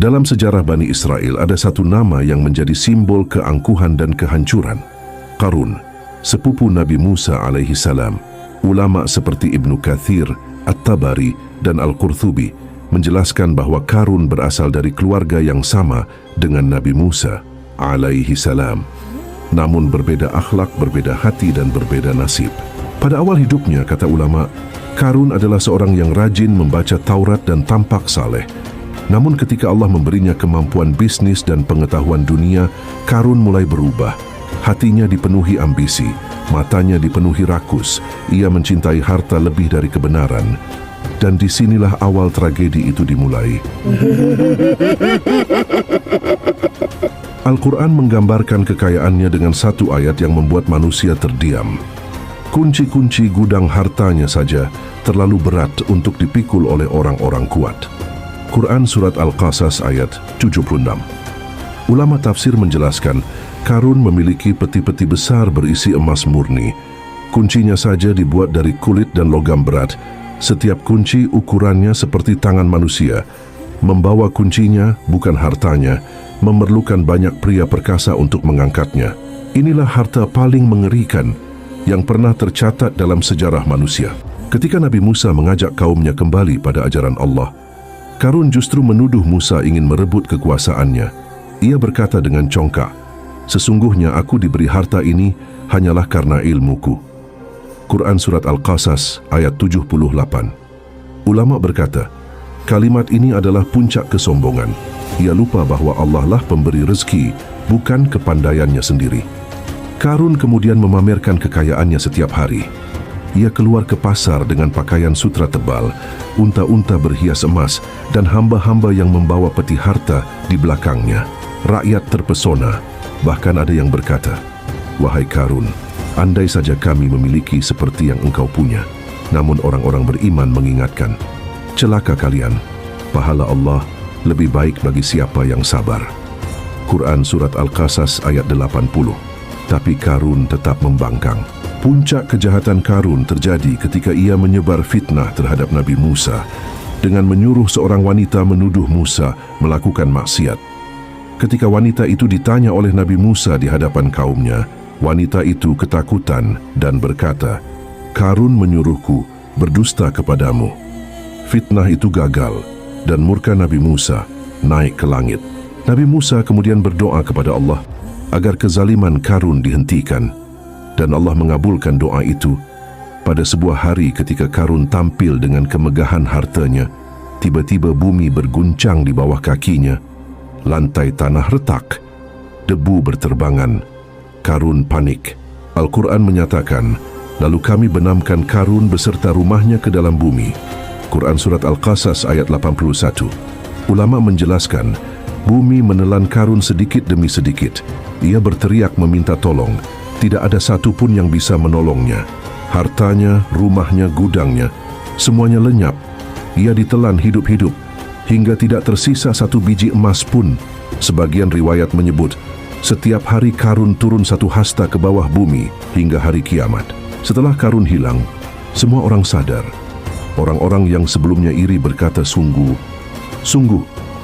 Dalam sejarah Bani Israel ada satu nama yang menjadi simbol keangkuhan dan kehancuran. Qarun, sepupu Nabi Musa alaihi salam. Ulama seperti Ibnu Katsir, At-Tabari, dan Al-Qurtubi menjelaskan bahwa Qarun berasal dari keluarga yang sama dengan Nabi Musa alaihi salam. Namun berbeda akhlak, berbeda hati, dan berbeda nasib. Pada awal hidupnya, kata ulama, Qarun adalah seorang yang rajin membaca Taurat dan tampak saleh. Namun ketika Allah memberinya kemampuan bisnis dan pengetahuan dunia, Qarun mulai berubah. Hatinya dipenuhi ambisi, matanya dipenuhi rakus. Ia mencintai harta lebih dari kebenaran. Dan disinilah awal tragedi itu dimulai. Al-Quran menggambarkan kekayaannya dengan satu ayat yang membuat manusia terdiam. Kunci-kunci gudang hartanya saja terlalu berat untuk dipikul oleh orang-orang kuat. Quran Surat Al-Qasas ayat 76. Ulama tafsir menjelaskan, Qarun memiliki peti-peti besar berisi emas murni. Kuncinya saja dibuat dari kulit dan logam berat. Setiap kunci ukurannya seperti tangan manusia. Membawa kuncinya, bukan hartanya, memerlukan banyak pria perkasa untuk mengangkatnya. Inilah harta paling mengerikan yang pernah tercatat dalam sejarah manusia. Ketika Nabi Musa mengajak kaumnya kembali pada ajaran Allah, Qarun justru menuduh Musa ingin merebut kekuasaannya. Ia berkata dengan congkak, "Sesungguhnya aku diberi harta ini hanyalah karena ilmuku." Quran Surat Al-Qasas ayat 78. Ulama berkata, kalimat ini adalah puncak kesombongan. Ia lupa bahwa Allah lah pemberi rezeki, bukan kepandaiannya sendiri. Qarun kemudian memamerkan kekayaannya setiap hari. Ia keluar ke pasar dengan pakaian sutra tebal, unta-unta berhias emas, dan hamba-hamba yang membawa peti harta di belakangnya. Rakyat terpesona, bahkan ada yang berkata, "Wahai Qarun, andai saja kami memiliki seperti yang engkau punya." Namun orang-orang beriman mengingatkan, "Celaka kalian, pahala Allah lebih baik bagi siapa yang sabar." Quran Surat Al-Qasas ayat 80. Tapi Qarun tetap membangkang. Puncak kejahatan Qarun terjadi ketika ia menyebar fitnah terhadap Nabi Musa dengan menyuruh seorang wanita menuduh Musa melakukan maksiat. Ketika wanita itu ditanya oleh Nabi Musa di hadapan kaumnya, wanita itu ketakutan dan berkata, "Qarun menyuruhku berdusta kepadamu." Fitnah itu gagal dan murka Nabi Musa naik ke langit. Nabi Musa kemudian berdoa kepada Allah agar kezaliman Qarun dihentikan. Dan Allah mengabulkan doa itu. Pada sebuah hari ketika Qarun tampil dengan kemegahan hartanya, tiba-tiba bumi berguncang di bawah kakinya. Lantai tanah retak, debu berterbangan. Qarun panik. Al-Quran menyatakan, lalu kami benamkan Qarun beserta rumahnya ke dalam bumi. Quran Surat Al-Qasas ayat 81. Ulama menjelaskan, bumi menelan Qarun sedikit demi sedikit. Ia berteriak meminta tolong. Tidak ada satu pun yang bisa menolongnya. Hartanya, rumahnya, gudangnya, semuanya lenyap. Ia ditelan hidup-hidup, hingga tidak tersisa satu biji emas pun. Sebagian riwayat menyebut, setiap hari Qarun turun satu hasta ke bawah bumi hingga hari kiamat. Setelah Qarun hilang, semua orang sadar. Orang-orang yang sebelumnya iri berkata, sungguh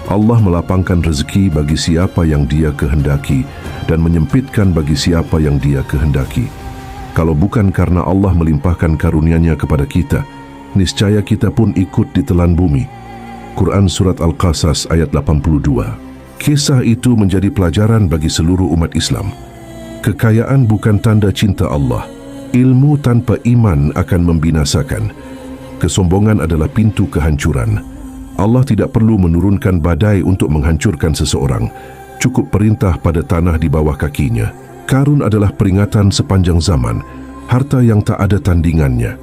Allah melapangkan rezeki bagi siapa yang Dia kehendaki dan menyempitkan bagi siapa yang Dia kehendaki. Kalau bukan karena Allah melimpahkan karunia-Nya kepada kita, niscaya kita pun ikut ditelan bumi. Quran Surat Al-Qasas ayat 82. Kisah itu menjadi pelajaran bagi seluruh umat Islam. Kekayaan bukan tanda cinta Allah. Ilmu tanpa iman akan membinasakan. Kesombongan adalah pintu kehancuran. Allah tidak perlu menurunkan badai untuk menghancurkan seseorang. Cukup perintah pada tanah di bawah kakinya. Qarun adalah peringatan sepanjang zaman. Harta yang tak ada tandingannya,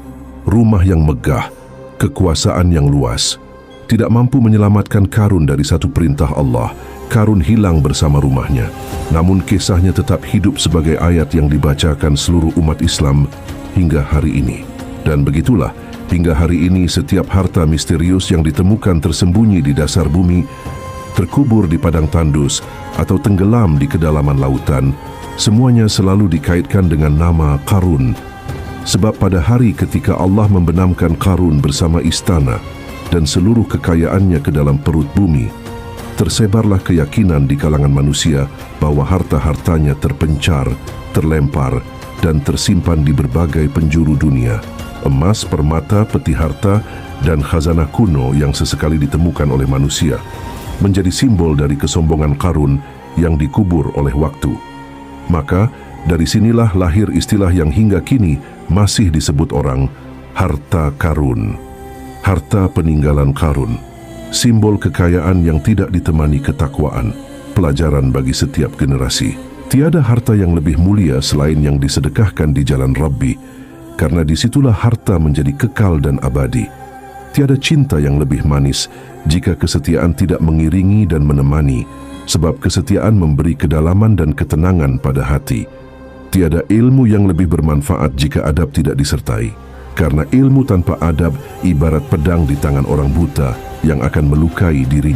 rumah yang megah, kekuasaan yang luas, tidak mampu menyelamatkan Qarun dari satu perintah Allah. Qarun hilang bersama rumahnya. Namun kisahnya tetap hidup sebagai ayat yang dibacakan seluruh umat Islam hingga hari ini. Dan begitulah, hingga hari ini setiap harta misterius yang ditemukan tersembunyi di dasar bumi, terkubur di padang tandus, atau tenggelam di kedalaman lautan, semuanya selalu dikaitkan dengan nama Qarun. Sebab pada hari ketika Allah membenamkan Qarun bersama istana dan seluruh kekayaannya ke dalam perut bumi, tersebarlah keyakinan di kalangan manusia bahwa harta-hartanya terpencar, terlempar, dan tersimpan di berbagai penjuru dunia. Emas, permata, peti harta, dan khazanah kuno yang sesekali ditemukan oleh manusia menjadi simbol dari kesombongan Qarun yang dikubur oleh waktu. Maka, dari sinilah lahir istilah yang hingga kini masih disebut orang harta Qarun. Harta peninggalan Qarun, simbol kekayaan yang tidak ditemani ketakwaan, pelajaran bagi setiap generasi. Tiada harta yang lebih mulia selain yang disedekahkan di jalan Rabbi, karena disitulah harta menjadi kekal dan abadi. Tiada cinta yang lebih manis jika kesetiaan tidak mengiringi dan menemani, sebab kesetiaan memberi kedalaman dan ketenangan pada hati. Tiada ilmu yang lebih bermanfaat jika adab tidak disertai, karena ilmu tanpa adab ibarat pedang di tangan orang buta yang akan melukai dirinya.